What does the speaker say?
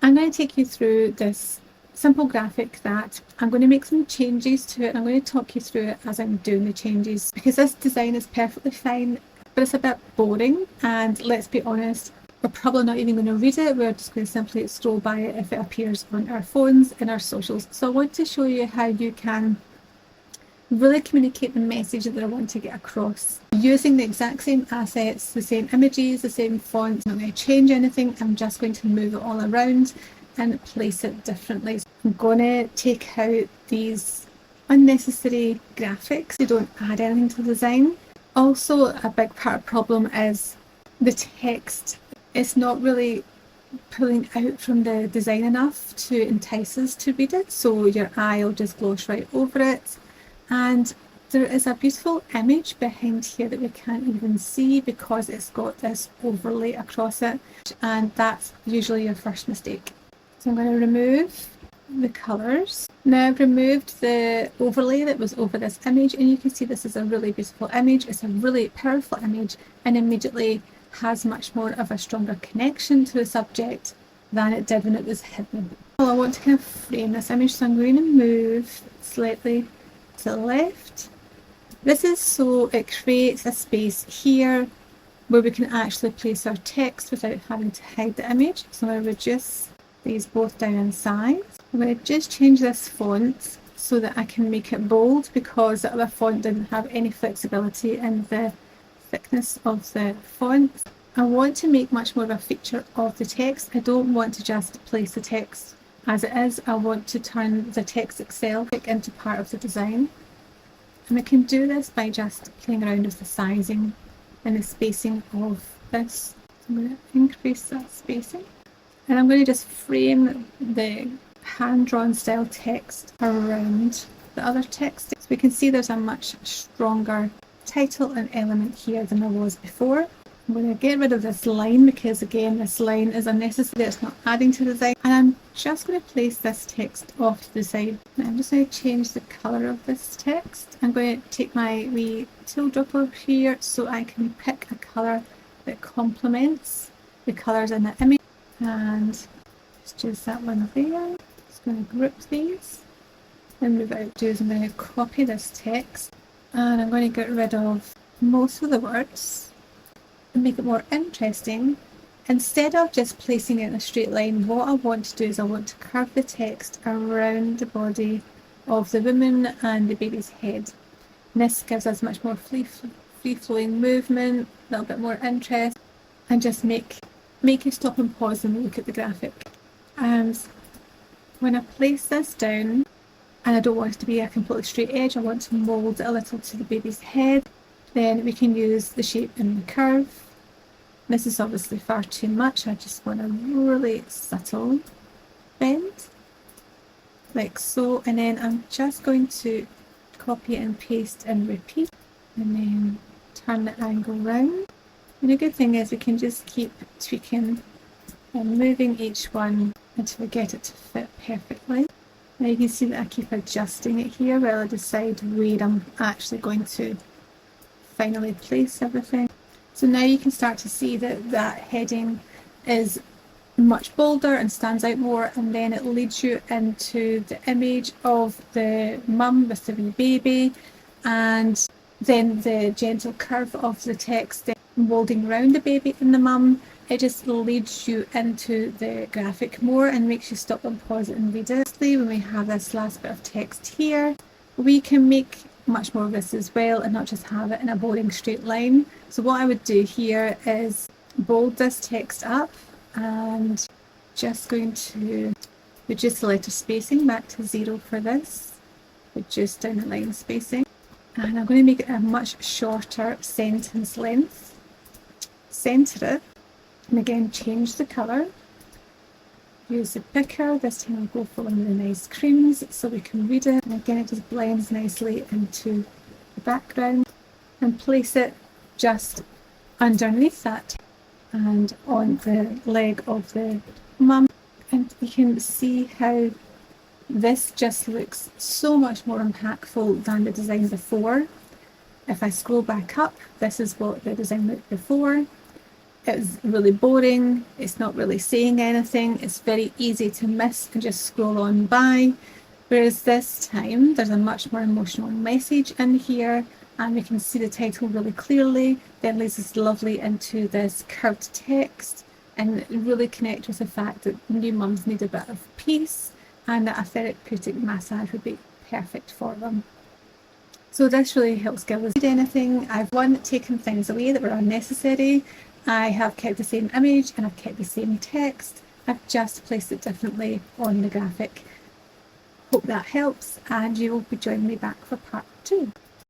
I'm going to take you through this simple graphic that I'm going to make some changes to it. I'm going to talk you through it as I'm doing the changes, because this design is perfectly fine, but it's a bit boring, and let's be honest, we're probably not even going to read it. We're just going to simply scroll by it if it appears on our phones in our socials. So I want to show you how you can really communicate the message that I want to get across using the exact same assets, the same images, the same fonts. I'm not going to change anything. I'm just going to move it all around and place it differently. I'm going to take out these unnecessary graphics. They don't add anything to the design. Also, a big part of the problem is the text. It's not really pulling out from the design enough to entice us to read it, so your eye will just gloss right over it. And there is a beautiful image behind here that we can't even see because it's got this overlay across it, and that's usually your first mistake. So I'm going to remove the colours. Now I've removed the overlay that was over this image, and you can see this is a really beautiful image. It's a really powerful image and immediately has much more of a stronger connection to the subject than it did when it was hidden. Well, I want to kind of frame this image, so I'm going to move slightly to the left. This is so it creates a space here where we can actually place our text without having to hide the image. So I'm going to reduce these both down in size. I'm going to just change this font so that I can make it bold, because the other font didn't have any flexibility in the thickness of the font. I want to make much more of a feature of the text. I don't want to just place the text as it is. I want to turn the text itself into part of the design. And we can do this by just playing around with the sizing and the spacing of this. So I'm going to increase that spacing. And I'm going to just frame the hand-drawn style text around the other text. So we can see there's a much stronger title and element here than there was before. I'm going to get rid of this line because, again, this line is unnecessary. It's not adding to the design. And I'm just going to place this text off to the side. Now I'm just going to change the colour of this text. I'm going to take my wee tool dropper here so I can pick a colour that complements the colours in the image. And just choose that one there. Just going to group these and move out. I'm going to copy this text, and I'm going to get rid of most of the words and make it more interesting. Instead of just placing it in a straight line, what I want to do is I want to curve the text around the body of the woman and the baby's head. And this gives us much more free-flowing movement, a little bit more interest, and just make you stop and pause and look at the graphic. And when I place this down, and I don't want it to be a completely straight edge, I want to mould it a little to the baby's head, then we can use the shape in the curve. This is obviously far too much. I just want a really subtle bend, like so, and then I'm just going to copy and paste and repeat, and then turn the angle round. And the good thing is we can just keep tweaking and moving each one until we get it to fit perfectly. Now you can see that I keep adjusting it here while I decide where I'm actually going to finally place everything. So now you can start to see that that heading is much bolder and stands out more, and then it leads you into the image of the mum with the wee baby, and then the gentle curve of the text moulding around the baby and the mum. It just leads you into the graphic more and makes you stop and pause it and read it. When we have this last bit of text here, we can make much more of this as well and not just have it in a boring straight line. So what I would do here is bold this text up, and just going to reduce the letter spacing back to 0 for this, reduce down the line spacing, and I'm going to make it a much shorter sentence length. Centre it, and again change the colour. Use the picker, this time I'll go for one of the nice creams so we can read it, and again it just blends nicely into the background, and place it just underneath that and on the leg of the mum. And you can see how this just looks so much more impactful than the design before. If I scroll back up, this is what the design looked before. it's really boring, it's not really saying anything, it's very easy to miss and just scroll on by. Whereas this time there's a much more emotional message in here, and we can see the title really clearly. Then leads us lovely into this curved text and really connect with the fact that new mums need a bit of peace and that a therapeutic massage would be perfect for them. So this really helps give us anything. I've taken things away that were unnecessary. I have kept the same image and I've kept the same text. I've just placed it differently on the graphic. Hope that helps, and you will be joining me back for part 2.